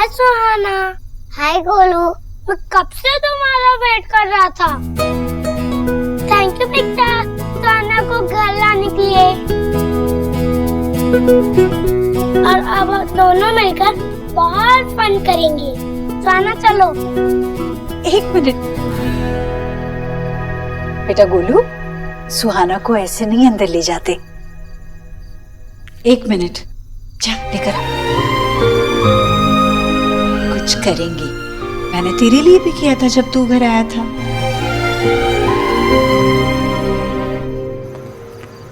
हाय सुहाना। हाय गोलू, मैं कब से तुम्हारा वेट कर रहा था। थैंक यू बेटा, सुहाना को घर लाने के लिए। और अब दोनों मिलकर बहुत फन करेंगे। सुहाना चलो। एक मिनट बेटा गोलू, सुहाना को ऐसे नहीं अंदर ले जाते। एक मिनट, जा लेकर आ। कुछ करेंगे, मैंने तेरे लिए भी किया था जब तू घर आया था।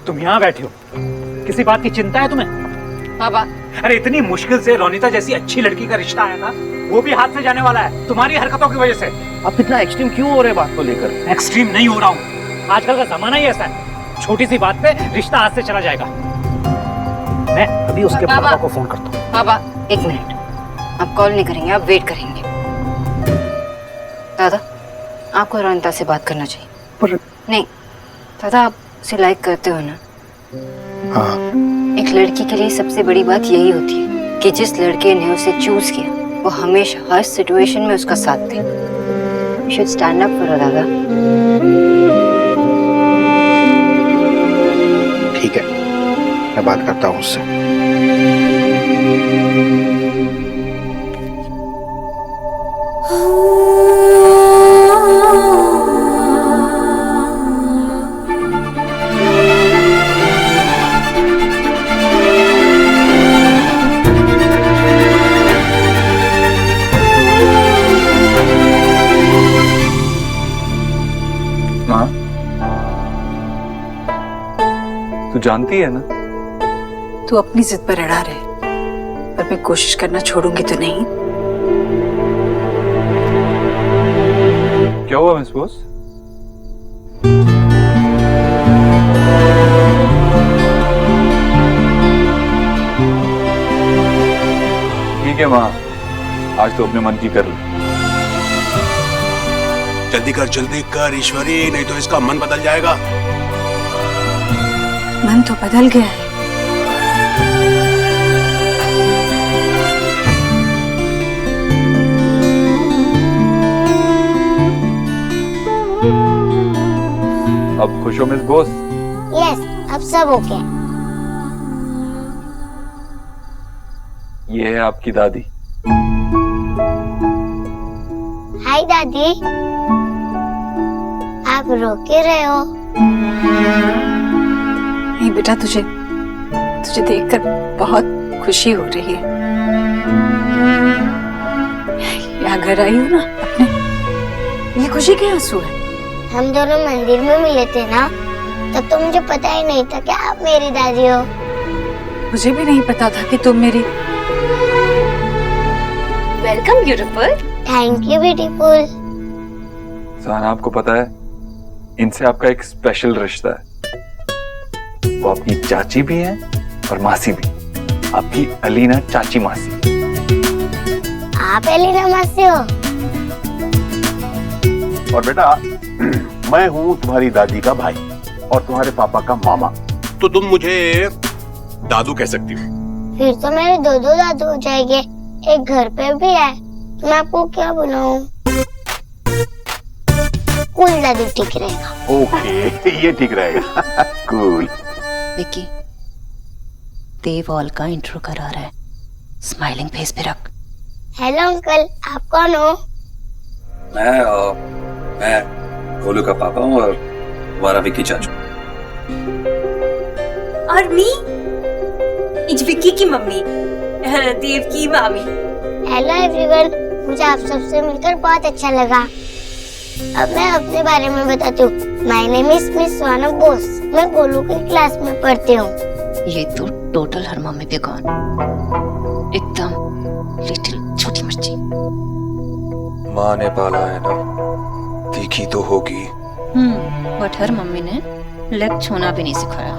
तुम यहाँ बैठे हो, किसी बात की चिंता है तुम्हें? पापा, अरे इतनी मुश्किल से रोनिता जैसी अच्छी लड़की का रिश्ता आया था, वो भी हाथ से जाने वाला है तुम्हारी हरकतों की वजह से। आप इतना एक्सट्रीम क्यों हो रहे बात को लेकर? एक्सट्रीम नहीं हो रहा हूँ, आजकल का जमाना ही ऐसा है, छोटी सी बात पे रिश्ता हाथ से चला जाएगा। मैं अभी उसके पापा को फोन करता हूँ। पापा एक मिनट, आप कॉल नहीं करेंगे, आप वेट करेंगे। दादा, आपको रोनिता से बात करना चाहिए। पर नहीं दादा, आप उसे लाइक करते हो ना? हाँ। एक लड़की के लिए सबसे बड़ी बात यही होती है कि जिस लड़के ने उसे चूज किया वो हमेशा हर सिचुएशन में उसका साथ दे। You should stand up for her, दादा। ठीक है, मैं बात करता हूँ उससे। माँ, तू जानती है ना, तू अपनी जिद पर अड़ा रहे, पर मैं कोशिश करना छोड़ूंगी तो नहीं। क्या हुआ मिस बॉस? ठीक है माँ, आज तो अपने मन की कर ले। जल्दी कर ईश्वरी, नहीं तो इसका मन बदल जाएगा। मन तो बदल गया है। अब खुश हो मिस बॉस? यस, अब सब ओके। ये है आपकी दादी। हाय दादी, आप रो के रहे हो? नहीं बेटा, तुझे देखकर बहुत खुशी हो रही है। यहाँ घर आई हो ना अपने, ये खुशी के आंसू है। हम दोनों मंदिर में मिले थे ना, तब तो मुझे पता ही नहीं था कि आप मेरी दादी हो। मुझे भी नहीं पता था कि तुम मेरी। Welcome beautiful. Thank you beautiful. Suhana, आपको पता है, इनसे आपका एक स्पेशल रिश्ता है। वो आपकी चाची भी है और मासी भी, आपकी अलीना चाची मासी। आप एलिना मासी हो? और बेटा, मैं हूँ तुम्हारी दादी का भाई और तुम्हारे पापा का मामा, तो तुम मुझे दादू कह सकती हो। फिर तो मेरे दो दादू हो जाएंगे, एक घर पे भी है। तो मैं आपको क्या बुलाऊं? कूल दादू ठीक रहेगा। ओके, ये ठीक रहेगा। कूल। विक्की, देव ऑल का इंट्रो करा रहा है, स्माइलिंग फेस पे रख। हेलो अंकल, आप कौन हो? मैं गोलू का पापा हूँ और तुम्हारा विक्की चाचू। और मी इज विक्की की मम्मी, देव की मामी। हेलो एवरीवन, मुझे आप सबसे मिलकर बहुत अच्छा लगा। अब मैं अपने बारे में बताती हूँ। माय नेम इज मिस सुहाना बोस। मैं गोलू की क्लास में पढ़ती हूँ। ये तो टोटल हर मम्मी पे कौन, एकदम लिटिल छोटी मिर्ची। माँ ने पाला है ना, तीखी तो होगी। बट हर मम्मी ने लेग छूना भी नहीं सिखाया।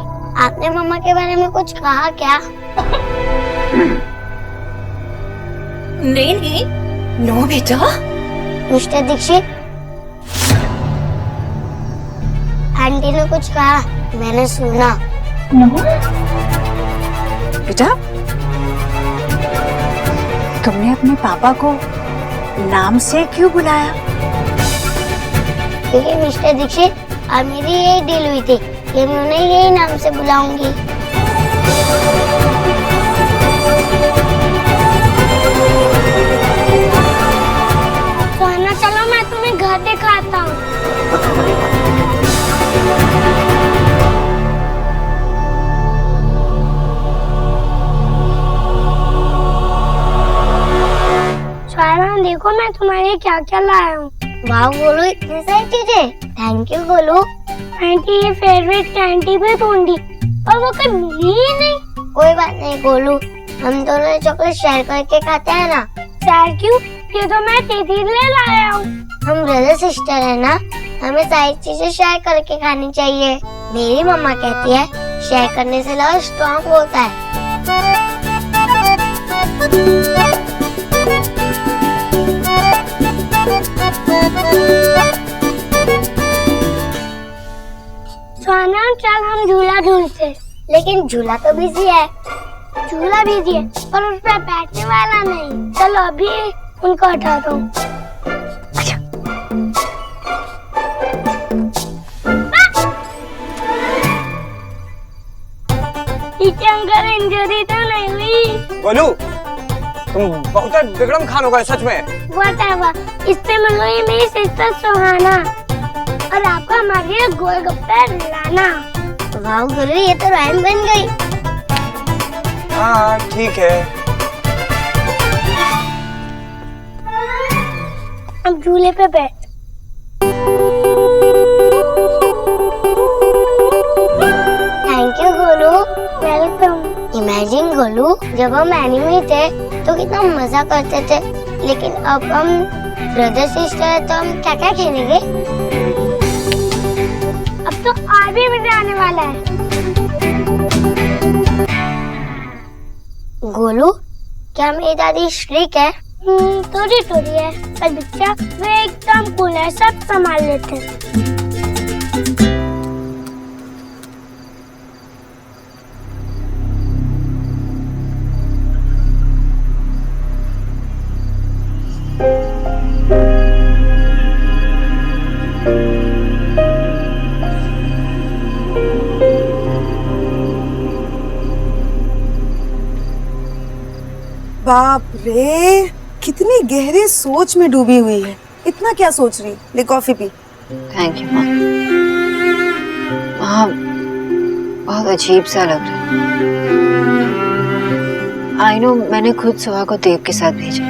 आपने मम्मा के बारे में कुछ कहा क्या? नहीं, नो बेटा। मिस्टर दीक्षित, आंटी ने कुछ कहा, मैंने सुना। बेटा तुमने अपने पापा को नाम से क्यों बुलाया? क्योंकि मिस्टर दीक्षित, अब मेरी यही डील हुई थी कि मैं उन्हें यही नाम से बुलाऊंगी। सोना, चलो मैं तुम्हें घर दिखाता हूँ। सोना, देखो मैं तुम्हारे लिए क्या क्या लाया हूँ। वाह गोलू, इतनी सारी चीजें। Thank you Golu. आंटी, ये फेवरेट कैंडी भी ढूंढी और वो कहीं मिली ही नहीं। कोई बात नहीं गोलू, हम दोनों चॉकलेट शेयर करके खाते हैं ना। शेयर क्यों? ये तो मैं तेरे लिए लाया हूँ। हम ब्रदर सिस्टर है ना, हमें सारी चीजें शेयर करके खानी चाहिए। मेरी मम्मा कहती है शेयर करने से लव स्ट्रॉन्ग होता है। सोना, चल हम झूला झूलते, लेकिन झूला तो बिजी है। झूला बिजी है पर उस पर बैठने वाला नहीं। चलो अभी उनको हटा दो। अंकल, इंजरी तो नहीं हुई? गोलू, तुम बहुत बिगड़म खान हो गए सच में। Whatever, इससे मिलो, ये मेरी सिस्टर सुहाना और आपका हमारे लिए गोलगप्पे लाना। वाह गुरु, ये तो राइम बन गई। हाँ ठीक है। अब झूले पे बैठ। Thank you Golu. Welcome. Imagine Golu, जब हम एनिमी थे तो कितना मजा करते थे, लेकिन अब हम ब्रदर सिस्टर है तो हम क्या क्या खेलेंगे? अब तो और भी मजा आने वाला है। गोलू, क्या मेरी दादी स्ट्रिक्ट है? थोड़ी थोड़ी है, पर बच्चा वे एकदम कूल है, सब संभाल लेते हैं। बाप रे, कितनी गहरी सोच में डूबी हुई है। इतना क्या सोच रही? ले कॉफी पी। थैंक यू माँ। माँ, बहुत अजीब सा लग रहा है। आई नो मैंने खुद सुहा को देव के साथ भेजा,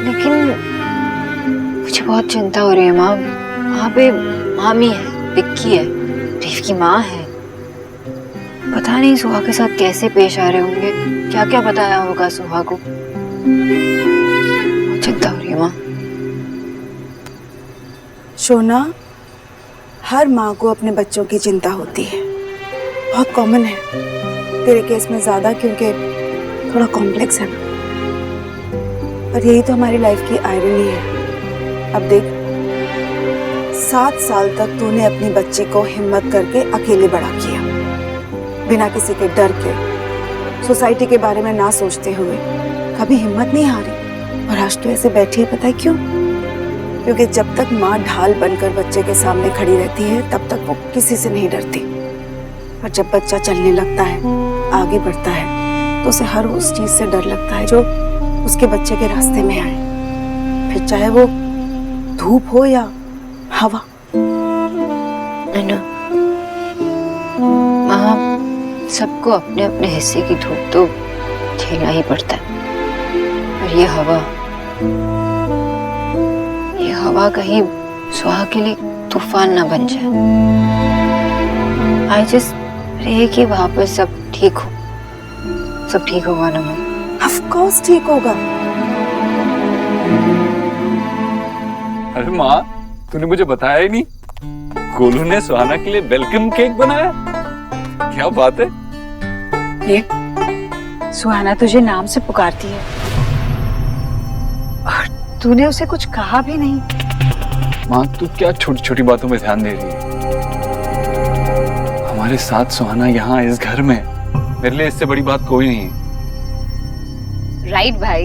लेकिन मुझे बहुत चिंता हो रही है माँ। वहाँ पे मामी है, विक्की है, देव की माँ है। पता नहीं सुहा के साथ कैसे पेश आ रहे होंगे, क्या क्या बताया होगा सुहा को। चिंता हो रही है माँ। शोना, हर माँ को अपने बच्चों की चिंता होती है, बहुत कॉमन है। तेरे केस में ज्यादा, क्योंकि थोड़ा कॉम्प्लेक्स है ना। पर यही तो हमारी लाइफ की आयरनी है। अब देख, 7 साल तक तूने अपनी बच्ची को हिम्मत करके अकेले बड़ा किया, बिना किसी के डर के, सोसाइटी के बारे में ना सोचते हुए। कभी हिम्मत नहीं हारी। और आज तो ऐसे बैठी है, पता है क्यों? क्योंकि जब तक माँ ढाल बनकर बच्चे के सामने खड़ी रहती है, तब तक वो किसी से नहीं डरती। पर जब बच्चा चलने लगता है, आगे बढ़ता है, तो उसे हर उस चीज से डर लगता है जो उसके बच्चे के रास्ते में आए, फिर चाहे वो धूप हो या हवा। माँ, सबको अपने अपने हिस्से की धूप तो झेलना ही पड़ता है। पर ये हवा कहीं सुहा के लिए तूफान ना बन जाए। आई जस्ट प्रे कि वहाँ पर सब ठीक हो। सब ठीक होगा ना माँ? ऑफ कोर्स ठीक होगा। अरे माँ, तूने मुझे बताया ही नहीं। गोलू ने सुहाना के लिए वेलकम केक बनाया। क्या बात है। ये सुहाना तुझे नाम से पुकारती है और तूने उसे कुछ कहा भी नहीं। माँ, तू क्या छोटी छोटी बातों में ध्यान दे रही है? हमारे साथ सुहाना यहाँ इस घर में, मेरे लिए इससे बड़ी बात कोई नहीं है। राइट भाई,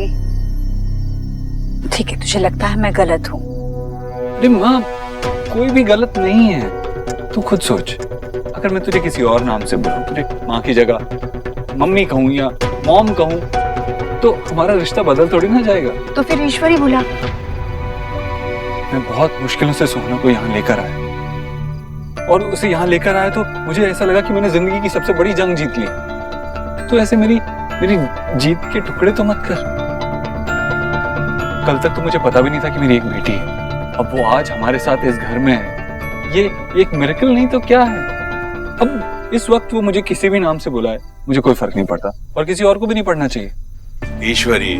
ठीक है, तुझे लगता है मैं गलत हूँ? अरे माँ, कोई भी गलत नहीं है। तू खुद सोच, अगर मैं तुझे किसी और नाम से बुलाऊं, तुझे माँ की जगह मम्मी कहूँ या मॉम कहूँ, तो हमारा रिश्ता बदल थोड़ी ना जाएगा। तो फिर ईश्वरी बुला। मैं बहुत मुश्किलों से सोहना को यहाँ लेकर आया, और उसे यहाँ लेकर आया तो मुझे ऐसा लगा कि मैंने जिंदगी की सबसे बड़ी जंग जीत ली। तो ऐसे मेरी जीत के टुकड़े तो मत कर। कल तक तो मुझे पता भी नहीं था कि मेरी एक बेटी है। अब वो आज हमारे साथ इस घर में है। ये एक मिरेकल नहीं तो क्या है? अब इस वक्त वो मुझे किसी भी नाम से बुलाए, मुझे कोई फर्क नहीं पड़ता, और किसी और को भी नहीं पड़ना चाहिए। ईश्वरी,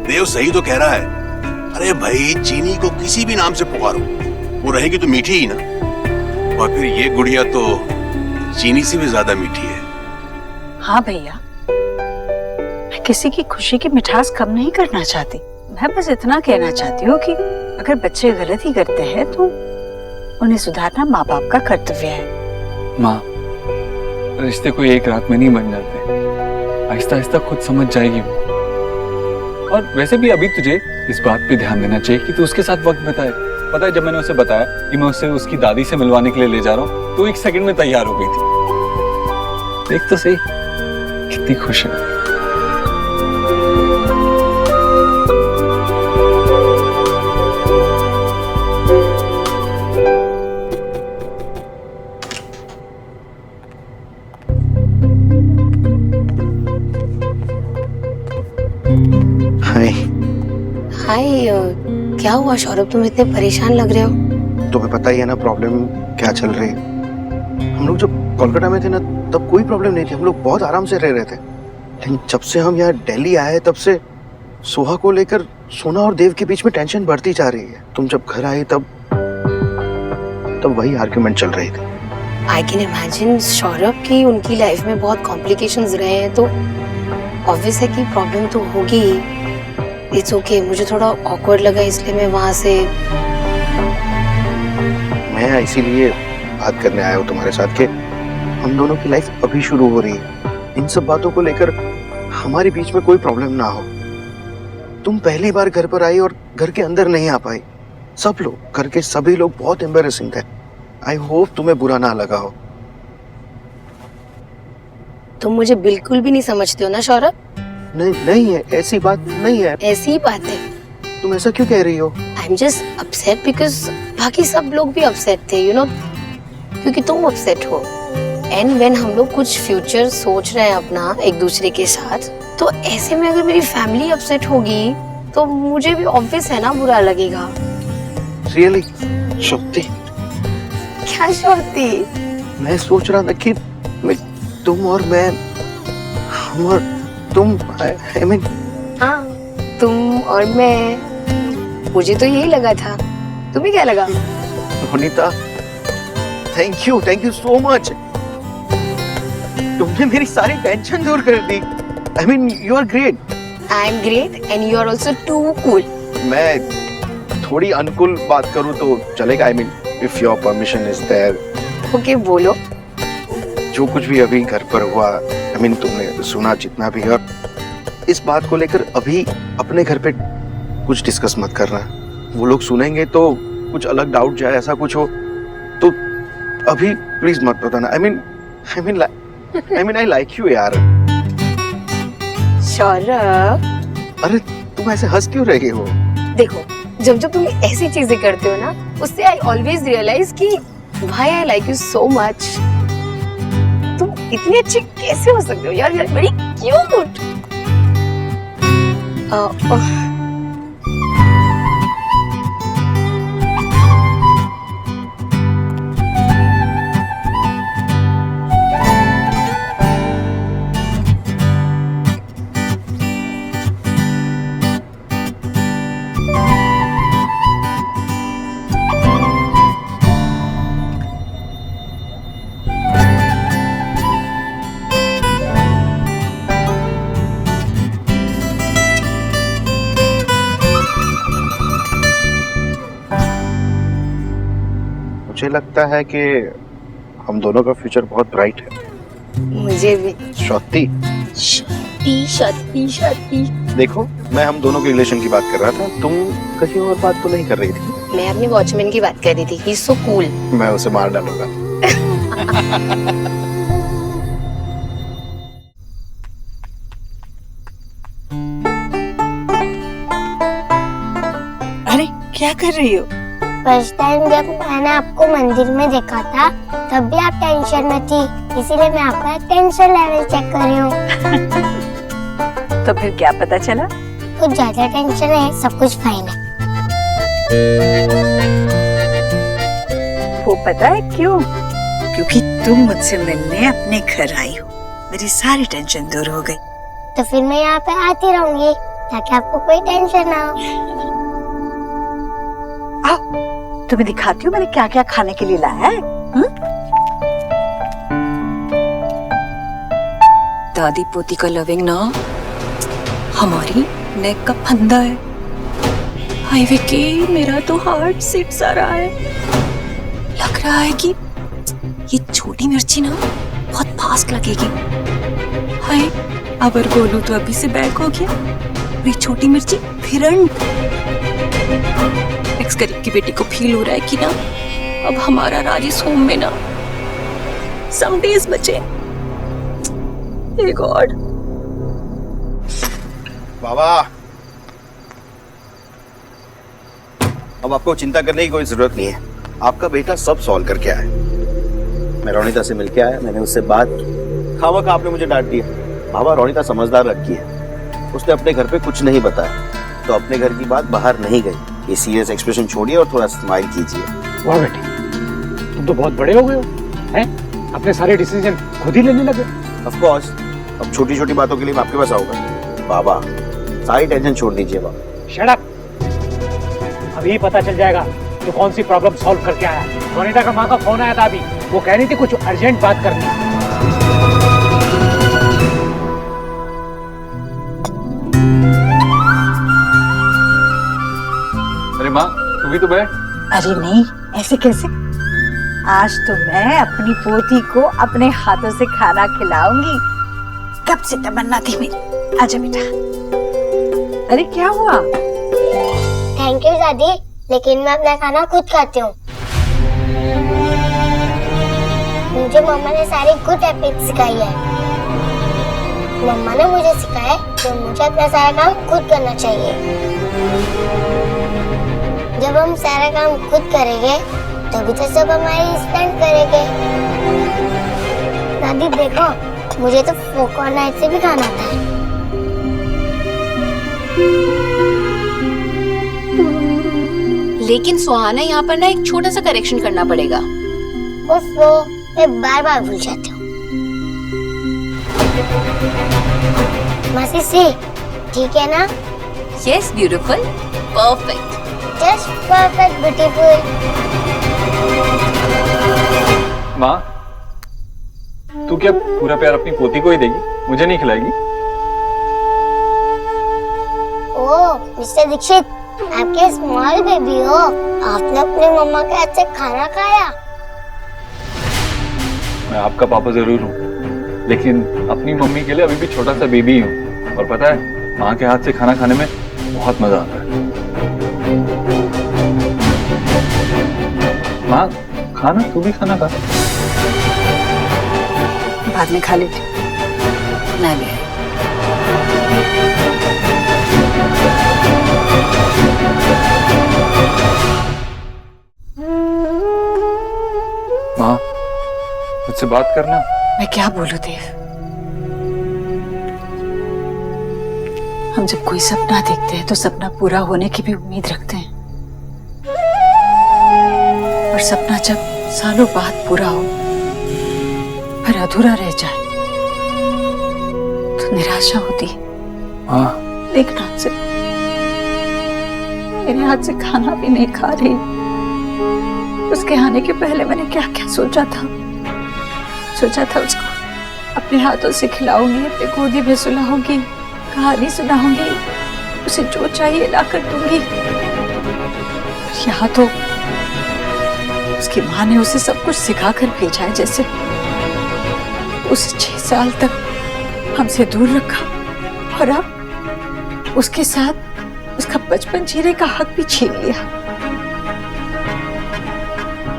देव सही तो कह रहा है। अरे भाई, चीनी को किसी भी नाम से पुकारो, वो रहेगी तो मीठी ही ना। और फिर ये गुड़िया तो चीनी से भी ज्यादा मीठी है। हाँ भैया, मैं किसी की खुशी की मिठास कम नहीं करना चाहती। मैं बस इतना कहना चाहती हूँ कि अगर बच्चे गलत ही करते हैं तो उन्हें सुधारना माँ बाप का कर्तव्य है। माँ, रिश्ते कोई एक रात में नहीं बन जाते, आहिस्ता आहिस्ता खुद समझ जाएगी वो। और वैसे भी अभी तुझे इस बात पे ध्यान देना चाहिए कि तू उसके साथ वक्त बिताए। पता है, जब मैंने उसे बताया कि मैं उसे उसकी दादी से मिलवाने के लिए ले जा रहा हूँ, तो 1 सेकंड में तैयार हो गई थी। देख तो सही कितनी खुश है। हाय। हाय, क्या हुआ सौरभ, तुम इतने परेशान लग रहे हो? तुम्हें पता ही है ना प्रॉब्लम क्या चल रही है। हम लोग जब कोलकाता में थे ना, तब कोई प्रॉब्लम नहीं थी, हम लोग बहुत आराम से रह रहे थे। लेकिन जब से हम यहाँ दिल्ली आए, तब से सोहा को लेकर सोना और देव के बीच में टेंशन बढ़ती जा रही है। तुम जब घर आए तब वही आर्गुमेंट चल रही थी। आई कैन इमेजिन सौरभ की उनकी लाइफ में बहुत कॉम्प्लिकेशंस रहे हैं, तो ऑब्वियस है कि प्रॉब्लम तो होगी ही। इट्स ओके, मुझे थोड़ा ऑकवर्ड लगा इसलिए मैं वहां से। मैं इसीलिए बात करने आया हूँ तुम्हारे साथ कि हम दोनों की लाइफ अभी शुरू हो रही है। इन सब बातों को लेकर हमारे बीच में कोई प्रॉब्लम ना हो। तुम पहली बार घर पर आई और घर के अंदर नहीं आ पाई। सब लोग, घर के सभी लोग बहुत एम्बैरेसिंग थे। आई होप तुम्हें बुरा ना लगा हो। तुम मुझे बिल्कुल भी नहीं समझते हो ना सौरभ? नहीं है, ऐसी बात नहीं है। ऐसी ही बात है। तुम ऐसा क्यों कह रही हो? I am just upset because बाकी सब लोग भी अपसेट थे, यू नो, क्योंकि तुम अपसेट हो। एंड व्हेन हम लोग कुछ फ्यूचर सोच रहे हैं अपना एक दूसरे के साथ, तो ऐसे में अगर मेरी फैमिली अपसेट होगी तो मुझे भी ऑब्वियस है ना बुरा लगेगा। रियली शक्ति? क्या शक्ति? मैं सोच रहा था कि तुम और मैं, हम और तुम, I mean, हाँ, तुम और मैं, मुझे तो यही लगा था। तुम्हें क्या लगा? Ronita, thank you so much. तुमने मेरी सारी टेंशन दूर कर दी। I mean, you are great. I am great and you are also too cool. मैं थोड़ी अनकूल बात करूँ तो चलेगा? I mean, if your permission is there. Okay, बोलो। जो कुछ भी अभी घर पर हुआ, I mean, तुमने सुना जितना भी है, और इस बात को लेकर अभी अपने घर पे कुछ डिस्कस मत करना। वो लोग सुनेंगे तो कुछ अलग डाउट जाए, ऐसा कुछ हो तो अभी प्लीज मत बताना। I mean, I like you यार। सौरभ, अरे तुम ऐसे हंस क्यों रहे हो? देखो, जब जब तुम ऐसी चीजें करते हो ना, उससे आई ऑलवेज रियलाइज कि भाई I like you so much. तुम इतनी अच्छी कैसे हो सकते हो यार? You are very cute. मुझे लगता है कि हम दोनों का फ्यूचर बहुत ब्राइट है। मुझे भी। शक्ति, शक्ति शक्ति शक्ति। देखो, मैं हम दोनों के रिलेशन की बात कर रहा था, तुम कहीं और बात तो नहीं कर रही थी। मैं अपनी वॉचमैन की बात कर रही थी। He is so cool. मैं उसे मार डालूंगा। अरे क्या कर रही हो? फर्स्ट टाइम जब मैंने आपको मंदिर में देखा था तब भी आप टेंशन में थी, इसीलिए मैं आपका टेंशन लेवल चेक कर रही हूँ। तो फिर क्या पता चला? कुछ ज्यादा टेंशन है, सब कुछ फाइन है। वो पता है क्यों? क्योंकि तुम मुझसे मिलने अपने घर आई हो, मेरी सारी टेंशन दूर हो गई। तो फिर मैं यहाँ पे आती रहूंगी ताकि आपको कोई टेंशन ना हो। आओ, तुम्हें दिखाती हूँ मैंने क्या क्या खाने के लिए लाया है। दादी पोती का लविंग ना हमारी नेक का फंदा है। हाय विकी, मेरा तो हार्ट सिट सा रहा है। लग रहा है कि ये छोटी मिर्ची ना बहुत फास्ट लगेगी। हाय, अगर गोलू तो अभी से बैक हो गया, ये छोटी मिर्ची फिरंट। एक्स करीब की बेटी को फील हो रहा है कि ना अब हमारा राजेश होम में ना सम डेज बचे। हे गॉड। बाबा, अब आपको चिंता करने की कोई जरूरत नहीं है। आपका बेटा सब सॉल्व करके आया। मैं रोनिता से मिलके आया, मैंने उससे बात की। खामखा आपने मुझे डांट दिया। बाबा, रोनिता समझदार लड़की है, उसने अपने घर पे कुछ नहीं बताया, तो अपने घर की बात बाहर नहीं गई। ये सीरियस एक्सप्रेशन छोड़िए और थोड़ा स्माइल कीजिए। वाह बेटे, तुम तो बहुत बड़े हो गए हो, हैं? अपने सारे डिसीजन खुद ही लेने लगे। ऑफ कोर्स, अब छोटी छोटी बातों के लिए मैं आपके पास आऊंगा। बाबा, सारी टेंशन छोड़ दीजिए बाबा। Shut up. अभी पता चल जाएगा तो कौन सी प्रॉब्लम सॉल्व करके आया। रोनिता का माँ का फोन आया था अभी, वो कह रही थी कुछ अर्जेंट बात करनी। अरे माँ, तू भी तो बैठ। अरे नहीं, ऐसे कैसे? आज तो मैं अपनी पोती को अपने हाथों से खाना खिलाऊंगी। कब से तमन्ना थी मेरी। आजा बेटा। अरे क्या हुआ? थैंक यू दादी, लेकिन मैं अपना खाना खुद खाती हूँ। मुझे मम्मा ने सारी गुड हैबिट सिखाई है। मम्मा ने मुझे सिखाया कि मुझे अपना सारा काम खुद करना चाहिए। जब हम सारा काम खुद करेंगे तभी तो सब हमारी रिस्पेक्ट करेंगे। दादी देखो, मुझे तो फोक और नाइफ से भी खाना था। लेकिन सुहाना, यहाँ पर ना एक छोटा सा करेक्शन करना पड़ेगा। वो मैं बार बार भूल जाती हूँ। मासी सी, ठीक है ना? Yes beautiful, perfect, just perfect, beautiful. माँ, तू क्या पूरा प्यार अपनी पोती को ही देगी, मुझे नहीं खिलाएगी? ओह मिस्टर दीक्षित, आपके स्मॉल बेबी हो, आपने अपनी मम्मा के हाथ से खाना खाया। मैं आपका पापा जरूर हूँ, लेकिन अपनी मम्मी के लिए अभी भी छोटा सा बेबी हूँ। और पता है, माँ के हाथ से खाना खाने में बहुत मजा आता है। माँ, खाना, तू भी खाना खा। बाद में खा लेती। मैं भी। माँ, मुझसे बात करना। मैं क्या बोलूं देव? हम जब कोई सपना देखते हैं तो सपना पूरा होने की भी उम्मीद रखते हैं, और सपना जब सालों बाद पूरा हो पर अधूरा रह जाए तो निराशा होती है। हाँ, लेकिन आपसे मेरे हाथ से खाना भी नहीं खा रही। उसके आने के पहले मैंने क्या क्या सोचा था उसको अपने हाथों से खिलाऊंगी, अपने गोदी में सुलाऊंगी, कहानी सुनाऊंगी, उसे जो चाहिए लाकर दूंगी। यहाँ तो उसकी माँ ने उसे सब कुछ सिखाकर भेजा है, जैसे उसे 6 साल तक हमसे दूर रखा, और अब उसके साथ उसका बचपन जीने का हक भी छीन लिया।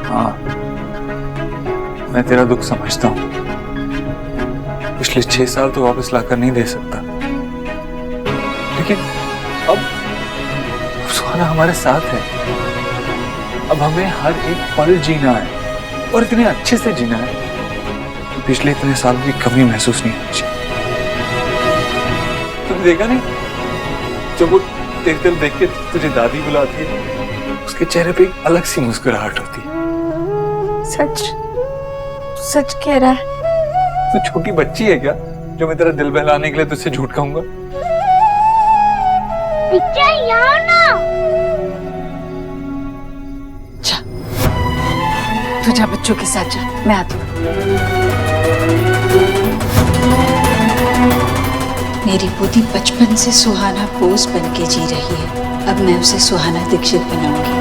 हाँ, मैं तेरा दुख समझता हूँ। पिछले 6 साल तो वापस लाकर नहीं दे सकता, लेकिन अब सुहाना हमारे साथ है। अब हमें हर एक पल जीना है और इतने अच्छे से जीना है कि पिछले इतने सालों की कमी महसूस नहीं होनी चाहिए। तुमने देखा नहीं, जब वो तेरे तरफ देख के तुझे दादी बुलाती है, उसके चेहरे पे एक अलग सी मुस्कुराहट होती है। सच सच कह रहा है। तू छोटी बच्ची है क्या जो मैं तेरा दिल बहलाने के लिए तुझसे झूठ कहूंगा? यहाँ ना। जा, तू जा बच्चों के साथ जा, मैं आती हूँ। मेरी पोती बचपन से सुहाना बोस बन के जी रही है, अब मैं उसे सुहाना दीक्षित बनाऊंगी।